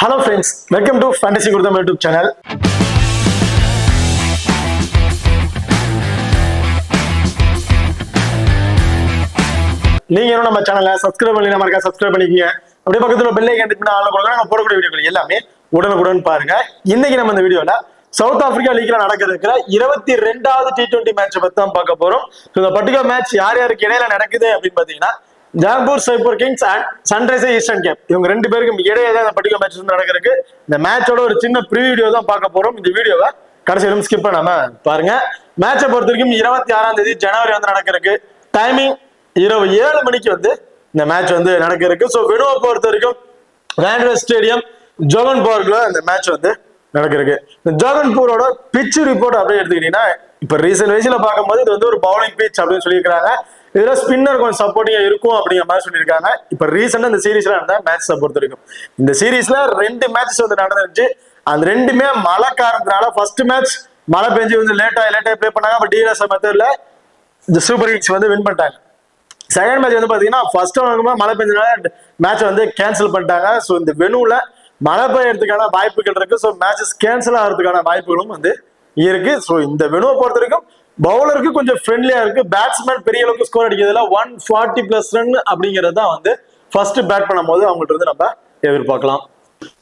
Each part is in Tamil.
Hello friends, welcome to Fantasy Gurudam YouTube channel. நீங்க இன்னும் நம்ம சேனலை சப்ஸ்கிரைப் பண்ணி நம்ம சப்ஸ்கிரைப் பண்ணிக்கங்க. அப்படியே பக்கத்துல பெல் ஐகான் கிளிக் பண்ணி ஆல்ல கொடுங்க. நம்ம போடக்கூடிய வீடியோக்கள் எல்லாமே உடனுக்குடன் பாருங்க. இன்னைக்கு நம்ம இந்த வீடியோல சவுத் ஆப்பிரிக்கா லீக்ல நடக்க இருக்கிற 22வது T20 மேட்ச் பத்தி தான் பார்க்க போறோம். இந்த பர்டிகுலர் மேட்ச் யார் யாருக்கு இடையில நடக்குது அப்படின்னு பாத்தீங்கன்னா Joburg Super Kings and Sunrisers Eastern Cape இவங்க ரெண்டு பேருக்கும் இடையே தான் இந்த பர்டிகுலர் மேட்ச் வந்து நடக்கிறதுக்கு. இந்த மேட்சோட ஒரு சின்ன ப்ரீ வீடியோ தான் பார்க்க போறோம். இந்த வீடியோவை கடைசியிலும் ஸ்கிப் பண்ணாம பாருங்க. மேட்சை பொறுத்த வரைக்கும் 26ஆம் தேதி ஜனவரி வந்து நடக்கிறதுக்கு. டைமிங் இரவு 7 மணிக்கு வந்து இந்த மேட்ச் வந்து நடக்க இருக்கு. ஸோ வெனுவை பொறுத்த வரைக்கும் வேண்ட்ரஸ் ஸ்டேடியம் ஜோகன்பர்க்ல இந்த மேட்ச் வந்து நடக்க இருக்கு. இந்த ஜோகன்பூரோட பிச் ரிப்போர்ட் அப்படியே எடுத்துக்கிட்டீங்கன்னா இப்ப ரீசெண்ட் வயசுல பார்க்கும்போது இது வந்து ஒரு பவுலிங் பிச் அப்படின்னு சொல்லியிருக்காங்க. இதுல ஸ்பின்னர் கொஞ்சம் சப்போர்ட்டிங்கா இருக்கும் அப்படிங்கிற மாதிரி சொல்லியிருக்காங்க. இப்ப ரீசெண்டா இந்த சீரீஸ்ல நடந்த மேட்ச் பொறுத்த வரைக்கும் இந்த சீரீஸ்ல 2 மேட்சஸ் வந்து நடந்துருச்சு. அந்த ரெண்டுமே மழை காரணத்தினால ஃபர்ஸ்ட் மேட்ச் மழை பெஞ்சு வந்து லேட்டா பிளே பண்ணாங்க. பட் டிஎஸ் மெத்தட்ல இந்த சூப்பர் கிங்ஸ் வந்து வின் பண்ணிட்டாங்க. செகண்ட் மேட்ச் வந்து பாத்தீங்கன்னா ஃபர்ஸ்ட் மழை பெஞ்சதுனால மேட்ச் வந்து கேன்சல் பண்ணிட்டாங்க. ஸோ இந்த வெனுல மழை பெய்யறதுக்கான வாய்ப்புகள் இருக்கு. ஸோ மேட்சஸ் கேன்சல் ஆகிறதுக்கான வாய்ப்புகளும் வந்து இருக்கு. ஸோ இந்த வெனுவை பொறுத்த வரைக்கும் பவுலருக்கு கொஞ்சம் ஃப்ரெண்ட்லியா இருக்கு. பேட்ஸ்மேன் பெரிய அளவுக்கு ஸ்கோர் அடிக்கிறதுல 140+ ரன் அப்படிங்கிறது தான் வந்து ஃபர்ஸ்ட் பேட் பண்ணும்போது அவங்கள்ட்ட இருந்து நம்ம எதிர்பார்க்கலாம்.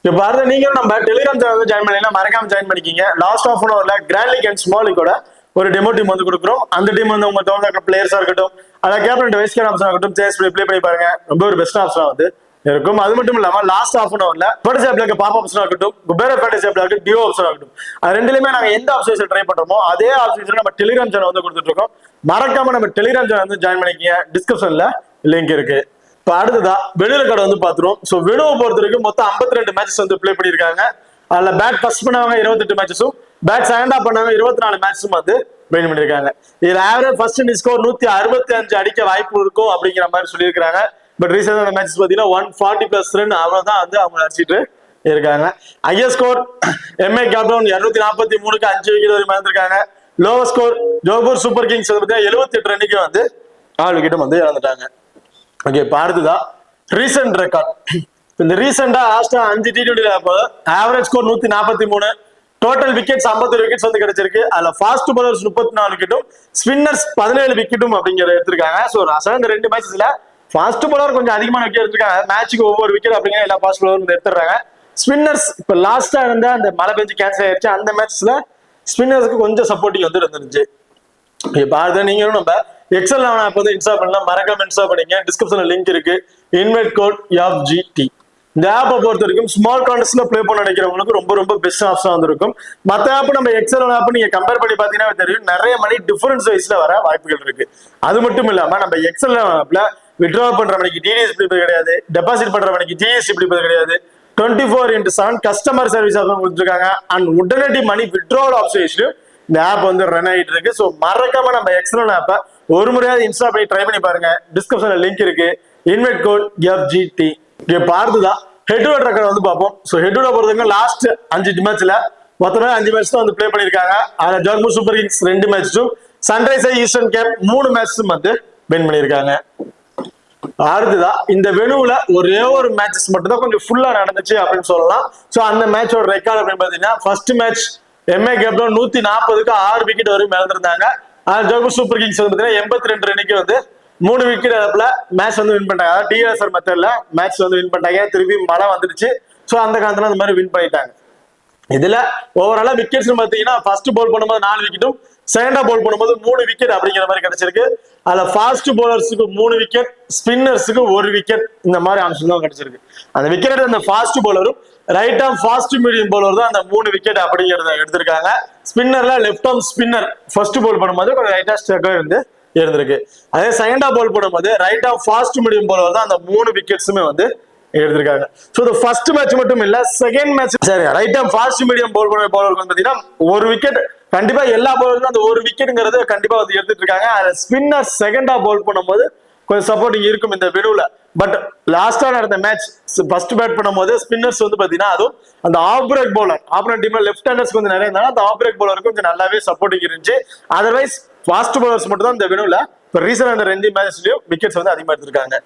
இப்ப பாருங்க, நீங்க நம்ம டெலிகிராம் சேனல் ஜாயின் பண்ணீங்கன்னா மறக்காம ஜாயின் பண்ணிக்கிங்க. லாஸ்ட் ஆஃப் அன் ஹவர்ல கிராண்ட் லீக் அண்ட் ஸ்மால் லீக்கோட ஒரு டெமோ டீம் வந்து கொடுக்குறோம். அந்த டீம் வந்து உங்க தோன்ற பிளேயர்ஸா இருக்கட்டும், அதாவது கேப்டன் வைஸ் கேப்டன் ஆப்ஷன் ஆகட்டும், சேஸ் ப்ளே பண்ணி பாருங்க. ரொம்ப ஒரு பெஸ்ட் ஆப்ஷனா வந்து இருக்கும். அது மட்டும் இல்லாம லாஸ்ட் ஆஃப் அன் ஹவர்ல ஃபேண்டசி ஆப்ல பாப் ஆப்ஷன் ஆகட்டும், குபேர ஃபேண்டசி ஆப்ல ஆகட்டும், டியோ ஆப்ஷன் ஆகட்டும், அது ரெண்டுலயுமே நாங்க எந்த ஆப்ஷன் ட்ரை பண்றோமோ அதே ஆப்ஷன் நம்ம டெலிகிராம் சேனல் வந்து கொடுத்துட்டு இருக்கோம். மறக்காம நம்ம டெலிகிராம் சேனல் வந்து ஜாயின் பண்ணிக்கங்க. டிஸ்கிரிப்ஷன்ல லிங்க் இருக்கு. இப்போ அடுத்ததா வெளுல கடை வந்து பாத்துருவோம். ஸோ வெளுவை பொறுத்த வரைக்கும் மொத்தம் 52 மேட்சஸ் வந்து பிளே பண்ணியிருக்காங்க. அதுல பேட் ஃபர்ஸ்ட் பண்ணவங்க 28 மேட்சஸும், பேட் செகண்ட் ஆஃப் பண்ணவங்க 24 மேட்சஸும் வந்து வின் பண்ணிருக்காங்க. இதுல ஆவரேஜ் ஃபர்ஸ்ட் இன்னிங் ஸ்கோர் 165 அடிக்க வாய்ப்பு இருக்கும் அப்படிங்கிற மாதிரி சொல்லியிருக்காங்க. பட் ரீசெண்டான மேட்சஸ் பாத்தீங்கன்னா 140+ ரன் அவ்வளவுதான் வந்து அவங்க அடிச்சிட்டு இருக்காங்க. ஹையர் ஸ்கோர் எம்ஏ கேப்டன் 243க்கு 5 விக்கெட் வரை இழந்திருக்காங்க. Lower score Joburg Super Kings வந்து 78 ரன்னுக்கு வந்து 4 விக்கெட்டும் வந்து இழந்துட்டாங்க. ஓகே, இப்போ அடுத்ததான் ரீசெண்ட் ரெக்கார்ட். இந்த ரீசெண்டா லாஸ்டா 5 T20 average score 143, total wickets 51 wickets வந்து கிடைச்சிருக்கு. அதுல ஃபாஸ்ட் பவுலர்ஸ் 34 விக்கெட்டும், ஸ்பின்னர்ஸ் 17 விக்கெட்டும் அப்படிங்கிறத எடுத்திருக்காங்க. ஸோ இந்த 2 மேட்சஸ்ல ஃபாஸ்ட் பவுலர் கொஞ்சம் அதிகமான விக்கெட் எடுத்திருக்காங்க. மேட்சுக்கு ஒவ்வொரு விக்கெட் அப்படிங்கிற எல்லா ஃபாஸ்ட் பவுலரும் எடுத்துறாங்க. ஸ்பின்னர்ஸ் இப்ப லாஸ்டா இருந்த அந்த மழை பெஞ்சு கேன்சல் ஆயிடுச்சு. அந்த மேட்ச்ல ஸ்பின்னர்ஸ்க்கு கொஞ்சம் சப்போர்ட்டிங் வந்து இருந்துருச்சு. இப்ப அடுத்த நீங்களும் நம்ம எக்ஸல் ஆப் வந்து இன்ஸ்டால் பண்ணலாம். மறக்காம இன்ஸ்டால் பண்ணீங்க. டிஸ்கிரிப்ஷன்ல லிங்க் இருக்கு. Invite code FGT. இந்த ஆப்பை பொறுத்த வரைக்கும் ஸ்மால் கான்டெஸ்ட்ல பிளே பண்ண நினைக்கிறவங்களுக்கு ரொம்ப பெஸ்ட் ஆப்ஷன் வந்துருக்கும். மற்ற ஆப் நம்ம எக்ஸல் ஆப் நீங்க கம்பேர் பண்ணி பாத்தீங்கன்னா தெரியும், நிறைய மணி டிஃபரன்ஸ் வைஸ்ல வர வாய்ப்புகள் இருக்கு. அது மட்டும் இல்லாம நம்ம எக்ஸல் ஆப்ல வித்ட்ரா பண்ற மணிக்கு டிடிஎஸ் பிடிப்பது கிடையாது, டெபாசிட் பண்ற மணிக்கு ஜிஎஸ்டி பிடிப்பது கிடையாது. 24/7 கஸ்டமர் சர்வீஸ் ஆப்ஷன் கொடுத்துருக்காங்க. அண்ட் உடனடி மணி வித்ட்ராவல் ஆப்ஷன் இந்த ஆப் வந்து ரன் ஆகிட்டு இருக்கு. ஸோ மறக்காம நம்ம எக்ஸல் ஆப்பை ஒரு முறையாவது இன்ஸ்டால் பண்ணி ட்ரை பண்ணி பாருங்க. டிஸ்கிரிப்ஷன்ல லிங்க் இருக்கு. Invite code FGT. பார்த்துதான் ஹெட்வர்ட் ரெக்கார்ட் வந்து பார்ப்போம். ஸோ ஹெட்வர்ட் பொறுத்தவரைக்கும் லாஸ்ட் 5 மேட்ச்ல மொத்தமே 5 மேட்ச் தான் வந்து பிளே பண்ணிருக்காங்க. அதுல ஜோகூர் சூப்பர் கிங்ஸ் 2 மேட்சும், சன்ரைசர்ஸ் ஈஸ்டர்ன் கேப் 3 மேட்சும் வந்து வின் பண்ணிருக்காங்க. அடுத்ததா இந்த வெனுவுல ஒரே ஒரு மேட்சஸ் மட்டும் தான் கொஞ்சம் ஃபுல்லா நடந்துச்சு அப்படின்னு சொல்லலாம். ஸோ அந்த மேட்சோட ரெக்கார்ட் அப்படின்னு பாத்தீங்கன்னா ஃபர்ஸ்ட் மேட்ச் எம்ஏ கேப்டன் 140க்கு 6 விக்கெட் வரைக்கும் இழந்திருந்தாங்க. ஜோகூர் சூப்பர் கிங்ஸ் வந்து பாத்தீங்கன்னா 82 ரன்னுக்கு வந்து 3 விக்கெட் இழப்புல மேட்ச் வந்து வின் பண்ணிட்டாங்க. அதாவது டிஎஸ்ஆர் மெத்தட்ல மேட்ச் வந்து வின் பண்ணிட்டாங்க. திருப்பி மழை வந்துருச்சு. ஸோ அந்த காலத்துல அந்த மாதிரி வின் பண்ணிட்டாங்க. இதுல ஓவராலா விக்கெட்ஸ் பாத்தீங்கன்னா ஃபர்ஸ்ட் பவுல் பண்ணும்போது 4 விக்கெட்டும், செகண்டா பவுல் பண்ணும்போது 3 விக்கெட் அப்படிங்கிற மாதிரி கிடைச்சிருக்கு. அதுல ஃபாஸ்ட் பவுலர்ஸுக்கு 3 விக்கெட், ஸ்பின்னர்ஸுக்கு 1 விக்கெட், இந்த மாதிரி ஆப்ஷன் தான் கிடைச்சிருக்கு. அந்த விக்கெட் அந்த ஃபாஸ்ட் பவுலரும் right arm fast medium bowler தான் அந்த 3 விக்கெட் அப்படிங்கிறத எடுத்திருக்காங்க. ஸ்பின்னர்ல left arm spinner first bowl பண்ணும்போது கொஞ்சம் ரைட்டா ஸ்ட்ரைக்கா இருந்து இருந்திருக்கு. அதே செகண்டா பவுல் பண்ணும்போது right arm fast medium bowler தான் அந்த 3 விக்கெட்ஸுமே வந்து எடுத்திருக்காங்க. ஸோ இந்த ஃபர்ஸ்ட் மேட்ச் மட்டும் இல்ல, செகண்ட் மேட்ச் சரி right arm fast medium bowl பண்ண பவுலருக்கு வந்து பாத்தீங்கன்னா 1 விக்கெட் கண்டிப்பா எல்லா பவுலருக்கும் அந்த 1 விக்கெட்ங்கிறது கண்டிப்பா வந்து எடுத்துட்டு இருக்காங்க. ஸ்பின்னர் செகண்டா பவுல் பண்ணும்போது கொஞ்சம் சப்போர்ட்டிங் இருக்கும் இந்த வெனுல. பட் லாஸ்டா நடந்த மேட்ச் ஃபர்ஸ்ட் பேட் பண்ணும்போது ஸ்பின்னர்ஸ் வந்து பாத்தீங்கன்னா அதுவும் அந்த ஆஃப் பிரேக் பவுலர் ஆப்போனன்ட் டீம்ல லெஃப்ட் ஹேண்டர்ஸ் கொஞ்சம் நிறைய இருந்தாலும் அந்த ஆஃப் பிரேக் பவுலருக்கு கொஞ்சம் நல்லாவே சப்போர்ட்டிங் இருந்துச்சு. அதர்வைஸ் ஃபாஸ்ட் பவுலர்ஸ் மட்டும் தான் இந்த வெனுல இப்போ ரீசெண்ட் அந்த 2 மேட்ச்லயும் விக்கெட்ஸ் வந்து அதிகமா எடுத்திருக்காங்க.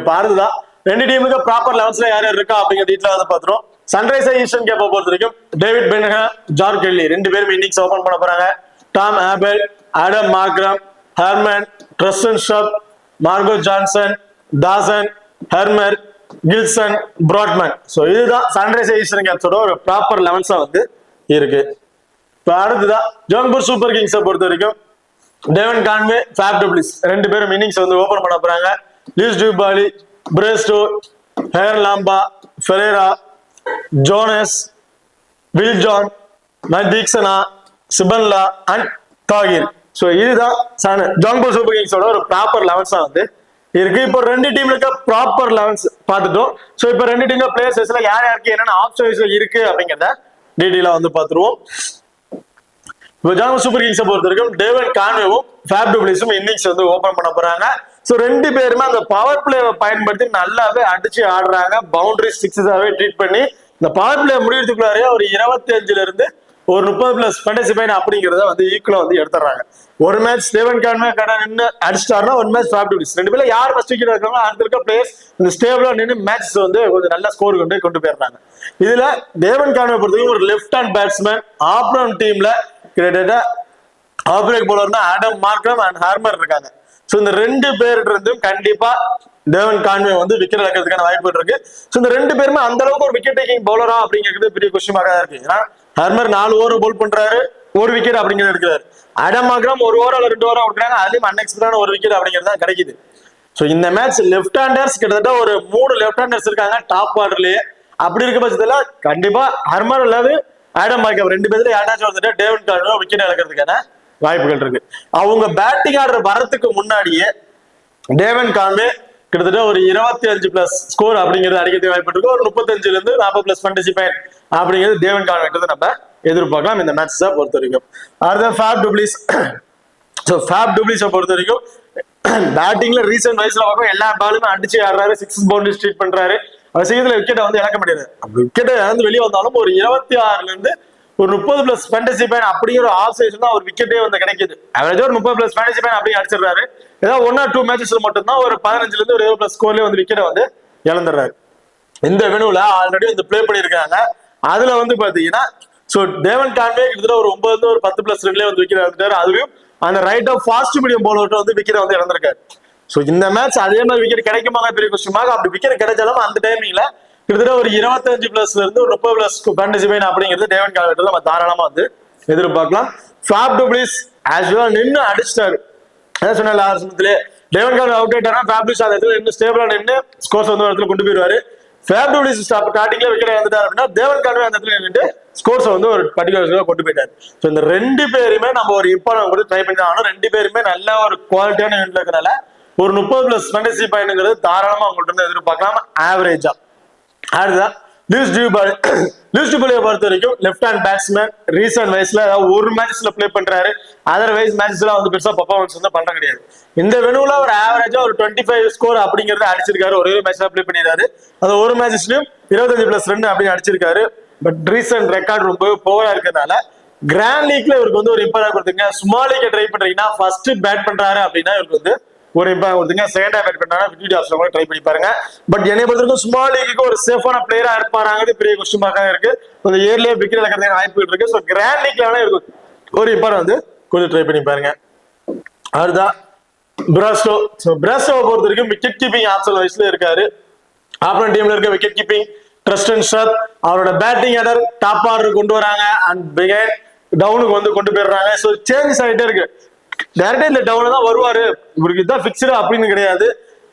பாருதான் ரெண்டு டீமுக்கு ப்ராப்பர் லெவல்ஸ்ல யார் யார் இருக்கா அப்படிங்கிற டீட்டெயில் வந்து பாத்துறோம். சன்ரைசர்ஸ் ஈஸ்டர்ன் கேப்பை பொறுத்த வரைக்கும் டேவிட் பென்ஹாம், ஜார்ஜ் கெல்லி ரெண்டு பேரும் இன்னிங்ஸ் ஓபன் பண்ண போறாங்க. Tom Abell, Adam Markram, Hermann, Tristan Stubbs, Marco Jansen, Dawson, Harmer, Gleeson, Baartman. So இதுதான் சன்ரைசர்ஸ் ஈஸ்டர்ன் கேப்ஸோட ஒரு ப்ராப்பர் லெவல்ஸா வந்து இருக்கு. இப்போ அடுத்ததான் ஜோன்பூர் சூப்பர் கிங்ஸை பொறுத்த வரைக்கும் டேவன் கான்வே, ஃபேப் டூப்ளிஸ் ரெண்டு பேரும் இன்னிங்ஸ் வந்து ஓபன் பண்ண போறாங்க. லூயிஸ் டியூபாலி, பிரேஸ்டோ, ஹேர் லாம்பா, Ferreira, Jones, Viljoen, Theekshana, Sipamla and Tahir. So இதுதான் ஜோன்பூர் சூப்பர் கிங்ஸோட ஒரு ப்ராப்பர் லெவல்ஸா வந்து இருக்கு. இப்போ ரெண்டு டீம்ல ப்ராப்பர் லெவல்ஸ் பார்த்துட்டோம். ஸோ இப்போ ரெண்டு டீம்ல பிளேயர்ஸ்ல யார் யாருக்கு என்னென்ன ஆப்ஷன்ஸ் இருக்கு அப்படிங்கிறத டீட்டெயிலா வந்து பார்த்துருவோம். இப்போ ஜோன்பூர் சூப்பர் கிங்ஸை பொறுத்த வரைக்கும் டேவன் கான்வேவும் ஃபேப் டூப்ளிஸும் இன்னிங்ஸ் வந்து ஓபன் பண்ண போறாங்க. ஸோ ரெண்டு பேருமே அந்த பவர் பிளேவை பயன்படுத்தி நல்லாவே அடிச்சு ஆடுறாங்க. பவுண்டரி சிக்ஸஸாவே ட்ரீட் பண்ணி இந்த பவர் பிளே முடிவுக்குள்ளாரே ஒரு 25ல இருந்து ஒரு 30+ ஃபேண்டசி பாயிண்ட் அப்படிங்கிறத வந்து ஈக்குவலா வந்து எடுத்துறாங்க. ஒரு மேட்ச் டேவன் கான்வே கடை நின்று அடிச்சிட்டாருன்னா ஒரு மேட்ச் ஃபேப் டூப்ளிஸ் ரெண்டு பேரும் யார் ஃபர்ஸ்ட் விக்கெட் இருக்காங்களோ அடுத்த இருக்க பிளேயர்ஸ் இந்த ஸ்டேபிளா நின்று மேட்ச் வந்து கொஞ்சம் நல்ல ஸ்கோர் கொண்டு போயிடுறாங்க. இதுல டேவன் கான்வே பொறுத்தவரைக்கும் ஒரு லெஃப்ட் ஹேண்ட் பேட்ஸ்மேன் ஆப்னன் டீம்ல கிட்டத்தட்ட ஆஃப் பிரேக் பவுலர்னா ஆடம் மார்க்ரம் அண்ட் ஹார்மர் இருக்காங்க. ஸோ இந்த ரெண்டு பேர்கிட்ட இருந்தும் கண்டிப்பா டேவன் கான்வே வந்து விக்கெட் இழக்கிறதுக்கான வாய்ப்புகள் இருக்கு. ஸோ இந்த ரெண்டு பேருமே அந்த அளவுக்கு ஒரு விக்கெட் டேக்கிங் பவுலரா அப்படிங்கிறது பெரிய கொஸ்டின் மார்க்கா இருக்கு. ஏன்னா ஹார்மர் 4 ஓவர் போல் பண்றாரு, ஒரு விக்கெட் அப்படிங்கிறது எடுக்கிறாரு. ஆடம் மார்க்ரம் 1 ஓவர் அல்ல 2 ஓவர் கொடுக்குறாங்க, அதுலயும் அன்எக்ஸ்பெக்டான ஒரு விக்கெட் அப்படிங்கிறது தான் கிடைக்குது. ஸோ இந்த மேட்ச் லெஃப்ட் ஹேண்டர்ஸ் கிட்டத்தட்ட ஒரு 3 லெஃப்ட் ஹேண்டர்ஸ் இருக்காங்க டாப் ஆர்டர்லயே. அப்படி இருக்க பட்சத்துல கண்டிப்பா ஹார்மர் அல்லது ஆடம் மார்க்ரம் ரெண்டு பேர்ல யாராச்சும் வந்துட்டு டேவன் கான்வே விக்கெட் இழக்கிறதுக்கான வாய்ப்புகள் இருக்கு. அவங்க பேட்டிங் ஆர்டர் வரதுக்கு முன்னாடியே டேவன் கான்வே கிட்டத்தட்ட ஒரு 25+ ஸ்கோர் அப்படிங்கிறது அடிக்கிறதுக்கு வாய்ப்பு இருக்கு. ஒரு 35ல இருந்து 40+ ஃபேண்டசி பாயிண்ட் அப்படிங்கிறது டேவன் கான்வே நம்ம எதிர்பார்க்கலாம் இந்த மேட்சஸை பொறுத்த வரைக்கும். அடுத்த ஃபேப் டூப்ளிஸ். ஸோ ஃபேப் டூப்ளிஸை பொறுத்த வரைக்கும் பேட்டிங்ல ரீசன்ட் வயசுல பார்க்கும் எல்லா பாலுமே அடிச்சு ஆடுறாரு, 6 பவுண்டரி ஸ்ட்ரீட் பண்றாரு. அவர் சீக்கிரத்துல விக்கெட்டை வந்து இழக்க முடியாது. விக்கெட்டை இழந்து வெளியே வந்தாலும் ஒரு 26ல இருந்து ஒரு 30+ ஃபேண்டசி பாயிண்ட் அப்படிங்கிற ஆப்ஷன் தான் ஒரு விக்கெட்டே வந்து கிடைக்குது. அவரேஜா ஒரு 30+ ஃபேண்டசி பாயிண்ட் அப்படியே அடிச்சிடுறாரு. ஏதாவது 1 or 2 மேட்சஸ்ல மட்டும்தான் ஒரு 15ல இருந்து ஒரு 20+ ஸ்கோர்லயே வந்து விக்கெட்டை வந்து இழந்துடுறாரு. இந்த வெனுல ஆல்ரெடி வந்து பிளே பண்ணியிருக்காங்க. அதுல வந்து பாத்தீங்கன்னா ஸோ டேவன் கான்வே கிட்டத்தட்ட ஒரு 9 ஒரு 10+ ரன்லயே வந்து விக்கெட் இழந்துட்டாரு. அதுலயும் அந்த ரைட் ஆஃப் ஃபாஸ்ட் மீடியம் பவுலர்கிட்ட வந்து விக்கெட் வந்து இழந்திருக்காரு. ஸோ இந்த மேட்ச் அதே மாதிரி விக்கெட் கிடைக்குமாங்க பெரிய கொஸ்டின். அப்படி விக்கெட் கிடைச்சாலும் அந்த டைமிங்ல கிட்டத்தட்ட ஒரு 25+ இருந்து ஒரு 30+ ஃபேண்டசி பாயிண்ட் அப்படிங்கிறது டேவன் கான்வே நம்ம தாராளமா வந்து எதிர்பார்க்கலாம். ஃபேப் டூப்ளிஸ் ஆஸ் யூசுவல் நின்று அடிச்சிட்டாரு. அதான் சொன்ன ஆரம்பத்திலே டேவன் கான்வே அவுட் ஆயிட்டாரா ஃபேப் டூப்ளிஸ் அந்த இடத்துல இன்னும் ஸ்டேபிளா நின்று ஸ்கோர்ஸ் வந்து இடத்துல கொண்டு போயிடுவாரு. ஃபேப் டூப்ளிஸ் ஸ்டார்டிங்ல விக்கெட் இழந்துட்டாரு அப்படின்னா டேவன் கான்வே அந்த இடத்துல நின்று ஸ்கோர்ஸ் வந்து ஒரு பர்டிகுலர் கொண்டு போயிட்டாரு. ஸோ இந்த ரெண்டு பேருமே நம்ம ஒரு இம்பார்ட்டன் கொடுத்து ட்ரை பண்ணி தான் ஆகணும். ரெண்டு பேருமே நல்ல ஒரு குவாலிட்டியான யூனிட்ல இருக்கிறனால ஒரு 30+ ஃபேண்டசி பாயிண்ட்ங்கிறது தாராளமா அவங்கள்ட்ட இருந்து எதிர்பார்க்கலாம் ஆவரேஜா. அடுத்ததான் லூயிஸ் டியூபாலியை பொறுத்த வரைக்கும் லெஃப்ட் ஹேண்ட் பேட்ஸ்மேன் ரீசன்ட் வயசுல அதாவது ஒரு மேட்ச்ல பிளே பண்றாரு. அதர்வைஸ் மேட்ச்ல வந்து பெருசா பர்ஃபார்மன்ஸ் வந்து பண்ற கிடையாது. இந்த வெனுல ஒரு ஆவரேஜா ஒரு 25 ஸ்கோர் அப்படிங்கறத அடிச்சிருக்காரு. ஒரே மேட்ச்ல பிளே பண்ணிடுறாரு. அது ஒரு மேட்ச்லயும் 25+ ரன் அப்படின்னு அடிச்சிருக்காரு. பட் ரீசன்ட் ரெக்கார்ட் ரொம்ப போரா இருக்கிறதுனால கிராண்ட் லீக்ல இவருக்கு வந்து ஒரு இம்பார்ட்டன் கொடுத்துங்க. ஸ்மால் லீக் ட்ரை பண்றீங்கன்னா ஃபர்ஸ்ட் பேட் பண்றாரு அப்படின்னா இவருக்கு வந்து ஒரு இம்பார்ட்டன் கொடுத்துங்க. செகண்டா பேட் பண்றாங்க 50 ஆப்ஷன் கூட ட்ரை பண்ணி பாருங்க. பட் என்னை பொறுத்தவரைக்கும் ஸ்மால் லீக்கு ஒரு சேஃபான பிளேயரா இருப்பாராங்கிறது பெரிய கொஸ்டின் மார்க்கா இருக்கு. கொஞ்சம் இயர்லியே விக்கெட் இழக்கிறதுக்கு வாய்ப்புகள் இருக்கு. ஸோ கிராண்ட் லீக்ல வேணா இருக்கு ஒரு இம்பார்ட்டன் வந்து கொஞ்சம் ட்ரை பண்ணி பாருங்க. அடுத்தா பிரஸ்டோ. ஸோ பிரஸ்டோவை பொறுத்த வரைக்கும் விக்கெட் கீப்பிங் ஆப்ஷன் வயசுல இருக்காரு. ஆப்பனன் டீம்ல இருக்க விக்கெட் கீப்பிங் ட்ரெஸ்டன் ஷப் அவரோட பேட்டிங் ஆர்டர் டாப் ஆர்டர் கொண்டு வராங்க அண்ட் பிகைன் டவுனுக்கு வந்து கொண்டு போயிடுறாங்க. ஸோ சேஞ்சஸ் ஆகிட்டே இருக்கு. டேரக்டா இந்த டவுன்ல தான் வருவாரு, இவருக்கு இதுதான் பிக்ஸ்டு அப்படின்னு கிடையாது.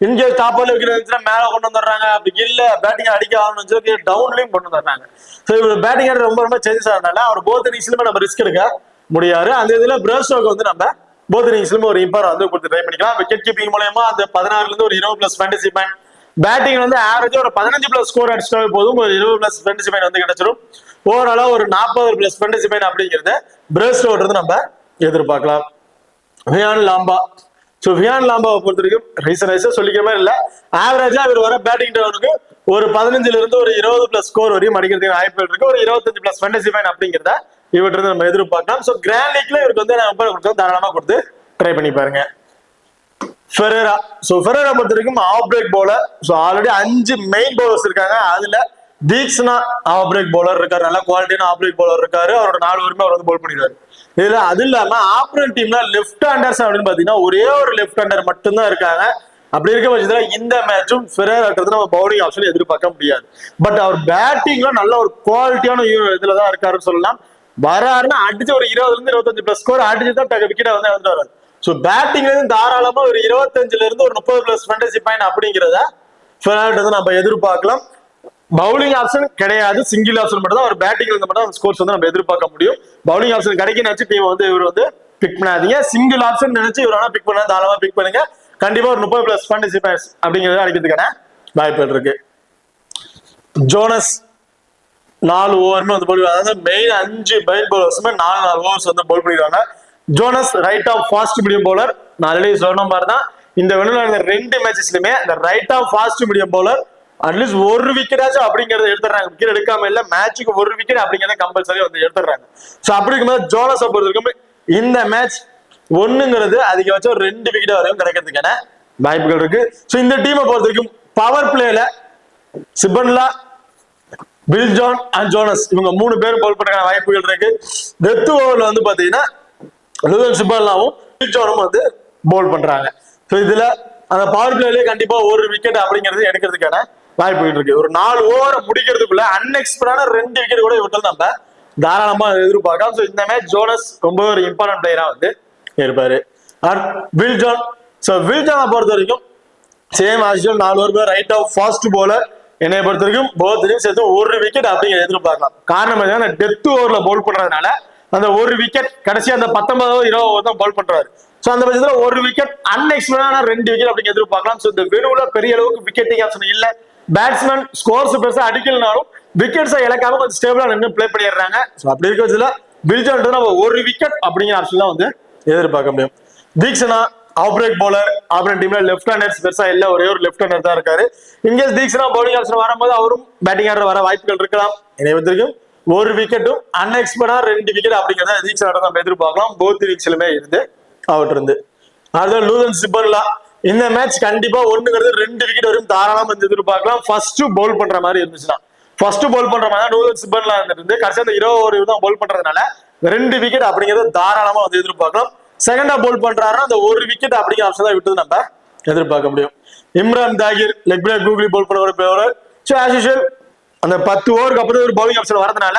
இன்கேஸ் டாப் ஆர்டர் விக்கெட் இருந்துச்சுன்னா மேல கொண்டு வந்துடுறாங்க. அப்படி இல்ல பேட்டிங் அடிக்க ஆகணும்னு சொல்லி டவுன்லயும் கொண்டு வந்துடுறாங்க. ஸோ இவர் பேட்டிங் ஆர்டர் ரொம்ப சேஞ்சஸ் ஆகிறதுனால அவர் போத் இன்னிங்ஸ்லுமே நம்ம ரிஸ்க் எடுக்க முடியாது. அந்த இதுல பிரஸ்டோக்கு வந்து நம்ம போத் இன்னிங்ஸ்லுமே ஒரு இம்பார்ட்டன் வந்து கொடுத்து ட்ரை பண்ணிக்கலாம். விக்கெட் கீப்பிங் மூலமா அந்த 16ல இருந்து ஒரு 20+ ஃபேண்டசி பாயிண்ட் பேட்டிங் வந்து ஆவரேஜா ஒரு 15+ ஸ்கோர் அடிச்சிட்டாவே போதும். ஒரு 20+ ஃபேண்டசி பாயிண்ட் வந்து கிடைச்சிடும். ஓவராலா ஒரு 40+ ஃபேண்டசி பாயிண்ட் அப்படிங்கிறத பிரஸ்டோட இருந்து நம்ம எதிர்பார்க்கலாம். வியான் லாம்பா. ஸோ வியான் லாம்பாவை பொறுத்த வரைக்கும் ரீசன் சொல்லிக்கிற மாதிரி இல்ல, ஆவரேஜா இவர் வர பேட்டிங் டவுனுக்கு ஒரு 15ல இருந்து ஒரு 20+ ஸ்கோர் வரையும் அடிக்கிறதுக்கு வாய்ப்புகள் இருக்கு. ஒரு 25+ ஃபேண்டசி பாயிண்ட் அப்படிங்கிறத இவர்கிட்ட இருந்து நம்ம எதிர்பார்க்கலாம். ஸோ கிராண்ட் லீக்ல இவருக்கு வந்து நம்ம தாராளமா கொடுத்து ட்ரை பண்ணி பாருங்க. ஃபெரேரா. ஸோ ஃபெரேரா பொறுத்த வரைக்கும் off break bowler. So already 5 main bowlers இருக்காங்க. அதுல தீக்ஷனா ஆஃப் பிரேக் பவுலர் இருக்காரு, நல்ல குவாலிட்டியான ஆஃப் பிரேக் பவுலர் இருக்காரு. அவரோட 4 ஓவருமே அவர் வந்து பவுல் பண்ணிடுவாரு. இதுல அது இல்லாம ஆப்பரன் டீம்ல லெஃப்ட் ஹேண்டர்ஸ் அப்படின்னு பாத்தீங்கன்னா ஒரே ஒரு லெஃப்ட் ஹேண்டர் மட்டும்தான் இருக்காங்க. அப்படி இருக்க பட்சத்துல இந்த மேட்சும் ஃபெரேராக்கிறது நம்ம பவுலிங் ஆப்ஷன் எதிர்பார்க்க முடியாது. பட் அவர் பேட்டிங்ல நல்ல ஒரு குவாலிட்டியான இதுலதான் இருக்காருன்னு சொல்லலாம். வராருன்னா அடிச்சு ஒரு 20ல இருந்து 25 பிளஸ் ஸ்கோர் அடிச்சு தான் விக்கெட்டை வந்து வந்துட்டு வராரு. ஸோ பேட்டிங்ல இருந்து தாராளமா ஒரு 25ல இருந்து ஒரு 30 பிளஸ் ஃபேண்டசி பாயிண்ட் அப்படிங்கிறத ஃபெரேரா நம்ம எதிர்பார்க்கலாம். பவுலிங் ஆப்ஷன் கிடையாது, சிங்கிள் ஆப்ஷன் மட்டும் தான். ஒரு பேட்டிங்ல இருந்து மட்டும் ஸ்கோர்ஸ் வந்து நம்ம எதிர்பார்க்க முடியும். பவுலிங் ஆப்ஷன் கிடைக்குன்னு டீம் வந்து இவர் வந்து பிக் பண்ணாதீங்க. சிங்கிள் ஆப்ஷன் நினைச்சு இவர் வேணா பிக் பண்ணா தாராளமா பிக் பண்ணுங்க. கண்டிப்பா ஒரு 30 பிளஸ் ஃபேண்டசி பாயிண்ட்ஸ் அப்படிங்கறத அடிக்கிறதுக்கான வாய்ப்புகள் இருக்கு. ஜோனஸ் 4 ஓவருமே வந்து பவுல், அதாவது மெயின் 5 மெயின் பவுலர்ஸுமே 4 ஓவர்ஸ் வந்து பவுல் பண்ணிடுவாங்க. Jones right off fast medium bowler. நான் ஆல்ரெடி சொன்ன மாதிரி தான் இந்த வெளிநாடு 2 மேட்சஸ்லயுமே இந்த right off fast medium bowler at least ஒரு விக்கெட்டாச்சும் அப்படிங்கறத எடுத்துறாங்க. விக்கெட் எடுக்காம இல்ல, மேட்சுக்கு ஒரு விக்கெட் அப்படிங்கறத கம்பல்சரி வந்து எடுத்துறாங்க. சோ அப்படி இருக்கும்போது ஜோனஸ் பொறுத்தவரைக்கும் இந்த மேட்ச் ஒண்ணுங்கிறது அதிகபட்சம் 2 விக்கெட் வரையும் கிடைக்கிறதுக்கான வாய்ப்புகள் இருக்கு. சோ இந்த டீமை பொறுத்த வரைக்கும் பவர் பிளேல Sipamla, Viljoen and Jones இவங்க 3 பேரும் பவுல் பண்ற வாய்ப்புகள் இருக்கு. டெத் ஓவர்ல வந்து பாத்தீங்கன்னா லூதன் சிபன்லாவும் பில் ஜானும் வந்து பவுல் பண்றாங்க. சோ இதுல அந்த பவர் பிளேலயே கண்டிப்பா ஒரு விக்கெட் அப்படிங்கிறது எடுக்கிறதுக்கான வாய்ப்புகள் இருக்கு. ஒரு 4 ஓவரை முடிக்கிறதுக்குள்ள அன்எக்ஸ்பெக்டடான 2 விக்கெட் கூட விட்டு நம்ம தாராளமா எதிர்பார்க்கலாம். சோ இந்த மேட்ச் ஜோனஸ் ரொம்ப ஒரு இம்பார்ட்டன்ட் பிளேயரா வந்து இருப்பாரு. Will John. சோ வில் ஜானை பொறுத்த வரைக்கும் same as usual 4 over right off fast bowler. என்னை பொறுத்த வரைக்கும் போத்லையும் சேர்த்து ஒரு விக்கெட் அப்படிங்கிற எதிர்பார்க்கலாம். காரணம் என்னன்னா டெத் ஓவர்ல பவுல் பண்றதுனால அந்த ஒரு விக்கெட் கடைசி அந்த 19 20 ஓவர் தான் பவுல் பண்றாரு. சோ அந்த பட்சத்துல ஒரு விக்கெட் அன்எக்ஸ்பெக்டடான 2 விக்கெட் அப்படிங்க எதிர்பார்க்கலாம். சோ இந்த வெனுவுல பெரிய அளவுக்கு விக்கெட்டிங் ஆப்ஷன் இல்ல. பேட்ஸ்மேன் ஸ்கோர்ஸ் பெருசா அடிக்கலனாலும் விக்கெட்ஸை இழக்காம கொஞ்சம் ஸ்டேபிளா நின்று பிளே பண்ணிடுறாங்க. சோ அப்படி இருக்க பட்சத்துல பில் ஜான் நம்ம ஒரு விக்கெட் அப்படிங்கிற ஆப்ஷன் தான் வந்து எதிர்பார்க்க முடியும். Theekshana off break bowler. ஆப்பரன் டீம்ல லெஃப்ட் ஹேண்டர்ஸ் பெருசா இல்ல, ஒரே ஒரு லெஃப்ட் ஹேண்டர் தான் இருக்காரு. இன்கேஸ் தீக்ஷனா பவுலிங் ஆப்ஷன் வரும்போது அவரும் பேட்டிங் ஆடுற வர வாய்ப்புகள் இருக்கலாம். இணைவதற்கும் ஒரு விக்கெட்டும் அன்எக்ஸ்பெக்டடா 2 விக்கெட் அப்படிங்கிறத தீக்ஷனா நம்ம எதிர்பார்க்கலாம். போத் இன்னிங்ஸ்லுமே இருந்து அவுட் இருந்து. அடுத்த லூதன் சிபன்லா. இந்த மேட்ச் கண்டிப்பா ஒண்ணுங்கிறது 2 விக்கெட் வரையும் தாராளமா வந்து எதிர்பார்க்கலாம். ஃபர்ஸ்ட் பவுல் பண்ற மாதிரி இருந்துச்சுன்னா ஃபர்ஸ்ட் பவுல் பண்ற மாதிரி லூதன் சிபன்லா இருந்து கடைசி அந்த 20 ஓவர் தான் பவுல் பண்றதுனால 2 விக்கெட் அப்படிங்கறத தாராளமா வந்து எதிர்பார்க்கலாம். செகண்டா பவுல் பண்றாருன்னா அந்த ஒரு விக்கெட் அப்படிங்கிற ஆப்ஷன் தான் விட்டு நம்ம எதிர்பார்க்க முடியும். Imran Tahir leg break googly bowl பண்ண ஒரு பிளேயர். சோ ஆஸ் யூசுவல் அந்த 10 ஓவருக்கு அப்புறம் ஒரு பவுலிங் ஆப்ஷன் வரதுனால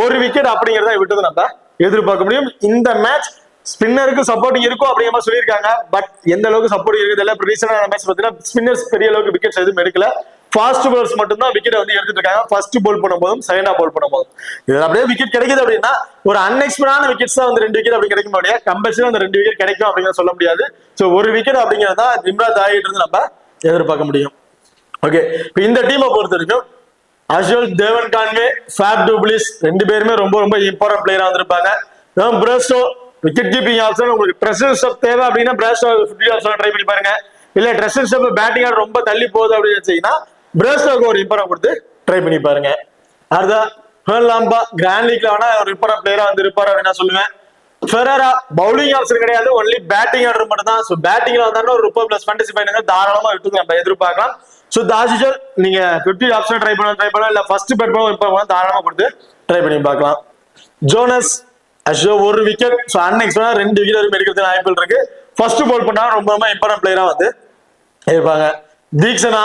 ஒரு விக்கெட் அப்படிங்கறத விட்டு நம்ம எதிர்பார்க்க முடியும். இந்த மேட்ச் ஸ்பின்னருக்கு சப்போர்ட்டிங் இருக்கும் அப்படிங்கிற மாதிரி சொல்லியிருக்காங்க. பட் எந்த அளவுக்கு சப்போர்ட்டிங் இருக்குது இல்ல. ரீசெண்டான மேட்ச் பார்த்தீங்கன்னா ஸ்பின்னர்ஸ் பெரிய அளவுக்கு விக்கெட்ஸ் எதுவும் எடுக்கல. ஃபாஸ்ட் பவுலர்ஸ் மட்டும் தான் விக்கெட் வந்து எடுத்துட்டு இருக்காங்க. ஃபர்ஸ்ட் பவுல் பண்ணும்போதும் செகண்டா பவுல் பண்ணும்போதும் இதுல அப்படியே விக்கெட் கிடைக்குது அப்படின்னா ஒரு அன்எக்ஸ்பெக்டான விக்கெட்ஸ் தான் வந்து 2 விக்கெட் அப்படி கிடைக்க முடியாது. கம்பல்சரி அந்த 2 விக்கெட் கிடைக்கும் அப்படிங்கிற சொல்ல முடியாது. சோ ஒரு விக்கெட் அப்படிங்கிறதா இம்ரான் தாகிர் இருந்து நம்ம எதிர்பார்க்க முடியும். ஓகே, இப்போ இந்த டீமை பொறுத்த வரைக்கும் அஷுவல் தேவன் கான்வே, ஃபேப் டு பிளிஸ் 2 பேருமே ரொம்ப ரொம்ப இம்பார்ட்டன்ட் பிளேயரா வந்திருப்பாங்க. பிரஸ்டோ விக்கெட் கீப்பிங் ஆப்ஷன். உங்களுக்கு ட்ரெஷர் ஸ்டெப் தேவை அப்படின்னா பிரஸ்டோ 50 ஆப்ஷன் ட்ரை பண்ணி பாருங்க. இல்ல ட்ரெஷர் ஸ்டெப் பேட்டிங் ஆட ரொம்ப தள்ளி போகுது அப்படின்னு வச்சீங்கன்னா பிரஸ்டோக்கு ஒரு இம்பார்ட்டன் கொடுத்து ட்ரை பண்ணி பாருங்க. அடுத்த ஹர்லாம்பா கிராண்ட் லீக்ல வேணா ஒரு இம்பார்ட்டன்ட் பிளேயரா வந்து இருப்பாரு அப்படின்னு நான் சொல்லுவேன். ஃபெரேரா பவுலிங் ஆப்ஷன் கிடையாது, ஒன்லி பேட்டிங் ஆடுற மட்டும் தான். ஸோ பேட்டிங்ல வந்தாலும் ஒரு 30 பிளஸ் ஃபேண்டசி பாயிண்ட் தாராளமா விட்டு நம்ம எதிர்பார்க்கலாம். ஸோ தாசிஜல் நீங்க 50 ஆப்ஷன் ட்ரை பண்ண இல்ல ஃபர்ஸ்ட் பேட் பண்ண தாராளமா கொடுத்து ட்ரை பண்ணி பார்க்கலாம். ஜோனஸ் அஷோ ஒரு விக்கெட். ஸோ அன்எக்ஸ்பெக்டடா 2 விக்கெட் வரைக்கும் எடுக்கிறதுக்கு வாய்ப்புகள் இருக்கு. ஃபர்ஸ்ட் பவுல் பண்ணா ரொம்ப ரொம்ப இம்பார்ட்டன்ட் பிளேயரா வந்து இருப்பாங்க. தீக்ஷனா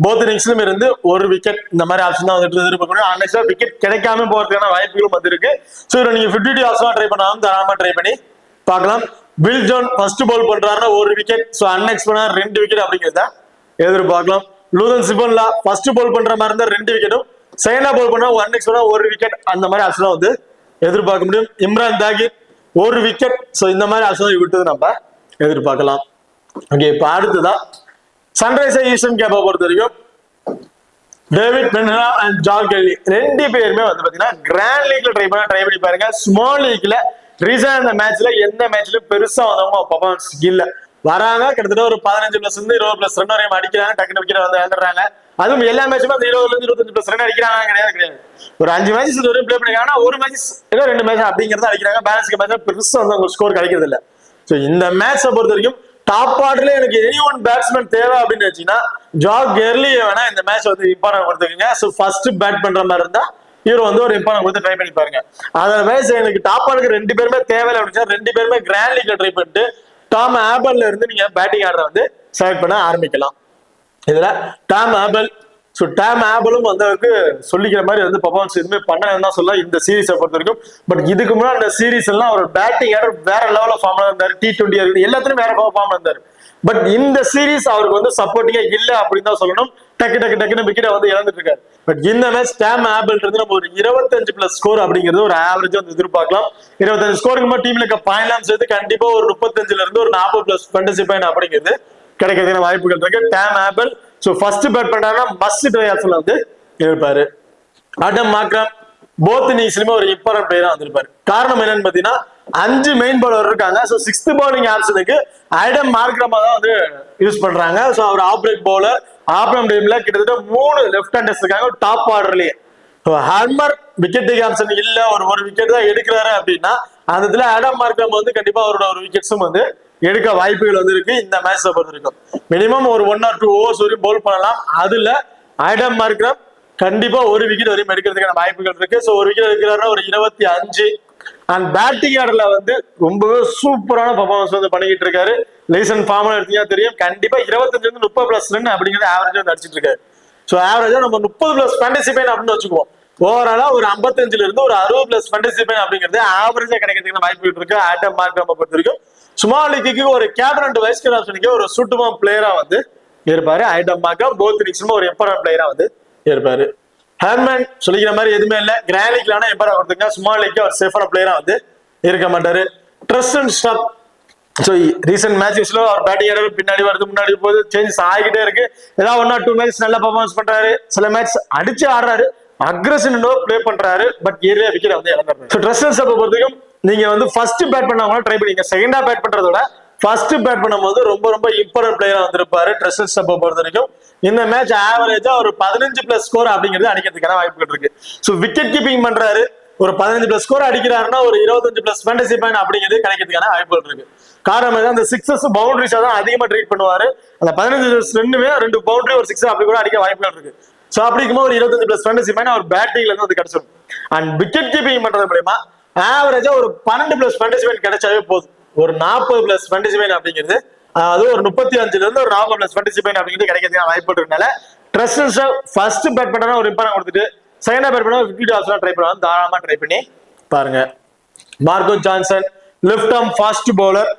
போத் இன்னிங்ஸ்லயும் இருந்து ஒரு விக்கெட் இந்த மாதிரி ஆப்ஷன் தான் வந்துட்டு எதிர்பார்க்கணும். அன்எக்ஸ்பெக்டடா விக்கெட் கிடைக்காம போறதுக்கான வாய்ப்புகளும் வந்து இருக்கு. ஸோ நீங்க 50 ஆப்ஷன் ட்ரை பண்ணாலும் தாராளமா ட்ரை பண்ணி பார்க்கலாம். பில் ஜான் ஃபர்ஸ்ட் பவுல் பண்றாருன்னா ஒரு விக்கெட். ஸோ அன்எக்ஸ்பெக்டடா 2 விக்கெட் அப்படிங்கிறத எதிர்பார்க்கலாம். லூதன் சிபன்லா ஃபர்ஸ்ட் பவுல் பண்ற மாதிரி இருந்தா 2 விக்கெட்டும், செகண்டா பவுல் பண்ணா அன்எக்ஸ்பெக்டடா ஒரு விக்கெட் அந்த மாதிரி ஆப்ஷன் வந்து எதிர்பார்க்க முடியும். இம்ரான் தாகிர் ஒரு விக்கெட். ஸோ இந்த மாதிரி ஆப்ஷன் விட்டு நம்ம எதிர்பார்க்கலாம். ஓகே, இப்போ அடுத்ததான் சன்ரைசர்ஸ் ஈஸ்டர்ன் கேப்பை பொறுத்த வரைக்கும் டேவிட் பென்ஹா அண்ட் ஜான் கெல்லி 2 பேருமே வந்து பாத்தீங்கன்னா கிராண்ட் லீக்ல ட்ரை பண்ணி பாருங்க. ஸ்மால் லீக்ல ரீசன் அந்த மேட்ச்ல எந்த மேட்ச்லயும் பெருசா வந்தவங்க பர்ஃபார்மன்ஸ் இல்ல. வராங்க கிட்டத்தட்ட ஒரு 15 பிளஸ் இருந்து 20 பிளஸ் ரன் வரையும் அடிக்கிறாங்க. டக்குனு விக்கெட் வந்து இழந்துறாங்க. அதுவும் எல்லா மேட்சுமே அந்த 20ல இருந்து 25 பிளஸ் ரன் அடிக்கிறாங்க கிடையாது. ஒரு 5 மேட்சஸ் வரையும் பிளே பண்ணிருக்காங்கன்னா ஒரு மேட்ச் ஏதோ 2 மேட்ச் அப்படிங்கறத அடிக்கிறாங்க. பேலன்ஸ்க்கு மேட்ச் பெருசா வந்து உங்களுக்கு ஸ்கோர் கிடைக்கிறது இல்ல. ஸோ இந்த மேட்சை பொறுத்த வரைக்கும் டாப் ஆர்டர்ல எனக்கு எனி ஒன் பேட்ஸ்மேன் தேவை அப்படின்னு வச்சீங்கன்னா ஜாக் கெர்லியை வேணா இந்த மேட்ச் வந்து இம்பார்ட்டன் கொடுத்துக்கீங்க. ஸோ ஃபர்ஸ்ட் பேட் பண்ற மாதிரி இருந்தா இவர் வந்து ஒரு இம்பார்ட்டன் கொடுத்து ட்ரை பண்ணி பாருங்க. அதர்வைஸ் எனக்கு டாப் ஆர்டருக்கு 2 பேருமே தேவையில்லை அப்படின்னு 2 பேருமே கிராண்ட் லீக்ல ட்ரை பண்ணிட்டு டாம் ஆபல்ல இருந்து நீங்க பேட்டிங் ஆர்டரை வந்து செலக்ட் பண்ண ஆரம்பிக்கலாம். இதுல டாம் ஆபல், ஸோ டாம் ஆபலும் வந்து சொல்லிக்கிற மாதிரி வந்து பர்ஃபார்மன்ஸ் எதுவுமே பண்ணலன்னு தான் சொல்லலாம் இந்த சீரீஸை பொறுத்த வரைக்கும். பட் இதுக்கு முன்னாடி அந்த சீரீஸ் எல்லாம் அவர் பேட்டிங் ஆர்டர் வேற லெவலில் ஃபார்ம்ல இருந்தாரு. T20 இருக்குது எல்லாத்துலயும் வேற ஃபார்ம்ல இருந்தாரு. பட் இந்த சீரீஸ் அவருக்கு வந்து சப்போர்ட்டிங்கா இல்ல அப்படின்னு தான் சொல்லணும். டக்குன்னு விக்கெட்டை வந்து இழந்துட்டு இருக்காரு. பட் இந்த மேட்ச் டாம் ஆபல் இருந்து நம்ம ஒரு 25+ ஸ்கோர் அப்படிங்கிறது ஒரு ஆவரேஜ் வந்து எதிர்பார்க்கலாம். 25 ஸ்கோருக்கு டீம்ல இருக்க பாயிண்ட்லாம் சேர்த்து கண்டிப்பா ஒரு 35ல இருந்து ஒரு 40+ ஃபேண்டசி பாயிண்ட் அப்படிங்கிறது கிடைக்கிறதுக்கான வாய்ப்புகள் இருக்கு. Tom Abell so first bad பண்றாங்கன்னா மஸ்ட் ட்ரை ஆப்ஷன்ல வந்து இருப்பாரு. ஆடம் மார்க்ரம் போத் இன்னிங்ஸ்லயுமே ஒரு இம்பார்ட்டன்ட் பிளேயரா வந்திருப்பாரு. காரணம் என்னன்னு பாத்தீங்கன்னா 5 மெயின் பவுலர் இருக்காங்க. ஸோ 6th பவுலிங் ஆப்ஷனுக்கு ஆடம் மார்க்ரமா தான் வந்து யூஸ் பண்றாங்க. ஸோ அவர் ஆஃப் பிரேக் பவுலர். ஆப்ரம் டீம்ல கிட்டத்தட்ட 3 லெஃப்ட் ஹேண்டர்ஸ் இருக்காங்க டாப் ஆர்டர்லயே. ஹார்மர் விக்கெட் டேக் ஆப்ஷன் இல்ல, ஒரு விக்கெட் தான் எடுக்கிறாரு அப்படின்னா அந்த இடத்துல ஆடம் மார்க்ரம் வந்து கண்டிப்பா அவரோட ஒரு விக்கெட்ஸும் வந்து எடுக்க வாய்ப்புகள் வந்து இருக்கு. இந்த மேட்ச் பொறுத்த வரைக்கும் மினிமம் ஒரு 1 or 2 ஓவர்ஸ் வரையும் பவுல் பண்ணலாம். அதுல ஆடம் மார்க்ரம் கண்டிப்பா ஒரு விக்கெட் வரையும் எடுக்கிறதுக்கான வாய்ப்புகள் இருக்கு. ஸோ ஒரு விக்கெட் எடுக்கிறாருன்னா ஒரு 25. அண்ட் பேட்டிங் ஆர்டர்ல வந்து ரொம்பவே சூப்பரான பர்ஃபார்மன்ஸ் வந்து பண்ணிக்கிட்டு இருக்காரு. லைசன் ஃபார்ம்ல எடுத்தீங்கன்னா தெரியும். கண்டிப்பா 25-30+ ரன் அப்படிங்கிறது ஆவரேஜா வந்து அடிச்சிட்டு இருக்காரு. ஸோ ஆவரேஜா நம்ம 30+ ஃபேண்டசி பாயிண்ட் அப்படின்னு வச்சுக்குவோம். ஓவராலா ஒரு 55ல இருந்து ஒரு 60+ ஃபேண்டசி பாயிண்ட் அப்படிங்கிறது ஆவரேஜா கிடைக்கிறதுக்கான வாய்ப்புகள் இருக்கு. ஆடம் மார்க்ரம் பொறுத்த வரைக்கும் ஸ்மால் லீக்கு ஒரு கேப்டன் அண்ட் வைஸ் கேப்டனுக்கு ஒரு சூட்டபிள் பிளேயரா வந்து இருப்பாரு. ஆடம் மார்க்ரம் போத் இன்னிங்ஸ்ல ஒரு இம்பார்ட்டன்ட் பிளேயரா வந்து இருப்பாரு. ஹெர்மன் சொல்லிக்கிற மாதிரி எதுவுமே இல்ல. கிராண்ட் லீக்லான இம்பார்ட்டன்ட் கொடுத்துங்க. ஸ்மால் லீக் ஒரு சேஃபான பிளேயரா வந்து இருக்க மாட்டாரு. ட்ரெஸ்டன் ஸ்டப் ஸோ ரீசெண்ட் மேட்சஸ்ல அவர் பேட்டிங் ஆர்டர் பின்னாடி வருது முன்னாடி போகுது சேஞ்சஸ் ஆகிட்டே இருக்கு. ஏதாவது 1 or 2 மேட்ச் நல்ல பர்ஃபார்மன்ஸ் பண்றாரு. சில மேட்ச் அடிச்சு ஆடுறாரு, அக்ரெசிவ் பிளே பண்றாரு. பட் ஏரியா விக்கெட் வந்து இழந்துறாரு. ஸோ ட்ரெஸ்டன் ஸ்டப் பொறுத்தவரைக்கும் நீங்க வந்து ஃபர்ஸ்ட் பேட் பண்ணவங்க ட்ரை பண்ணீங்க. செகண்டா பேட் பண்றதோட ஃபர்ஸ்ட் பேட் பண்ணும்போது ரொம்ப இம்பார்ட்டன்ட் பிளேயரா வந்திருப்பாரு. ட்ரெஸ்டன் ஸ்டப்பை பொறுத்த வரைக்கும் இந்த மேட்ச் ஆவரேஜா ஒரு 15+ ஸ்கோர் அப்படிங்கிறது அடிக்கிறதுக்கான வாய்ப்புகள் இருக்கு. ஸோ விக்கெட் கீப்பிங் பண்றாரு, ஒரு 15+ ஸ்கோர் அடிக்கிறாருன்னா ஒரு 25+ ஃபேண்டசி பாயிண்ட் அப்படிங்கிறது கிடைக்கிறதுக்கான வாய்ப்புகள் இருக்கு. காரணம் அந்த 6 பவுண்டரிஸா தான் அதிகமா ட்ரீட் பண்ணுவாரு. அந்த 15 ரன்னுமே 2 பவுண்டரி ஒரு 6 அப்படி கூட அடிக்க வாய்ப்புகள் இருக்கு. சோ அப்படிங்கும்போது ஒரு 25+ ஃபேண்டசி பாயிண்ட் அவர் பேட்டிங்ல இருந்து வந்து கிடைச்சிடும். அண்ட் விக்கெட் கீப்பிங் பண்றது மூலமா ஆவரேஜா ஒரு 12+ ஃபேண்டசி பாயிண்ட் கிடைச்சாவே போதும். ஒரு 40+ ஃபேண்டசி பாயிண்ட் அப்படிங்கிறது அது ஒரு 35ல இருந்து ஒரு 40+ ஃபேண்டசி பாயிண்ட் அப்படிங்கிறது கிடைக்கிறதுக்கான வாய்ப்பு இருக்கனால ட்ரெஸ்டன் ஸ்டப் ஃபர்ஸ்ட் பேட் பண்ணா ஒரு இம்பார்ட்டன்ட் கொடுத்துட்டு செகண்டா பேட் பண்ணா விக்கெட் ஆப்ஷனா ட்ரை பண்ணுவாங்க. தாராளமா ட்ரை பண்ணி பாருங்க. Marco Jansen left arm fast bowler.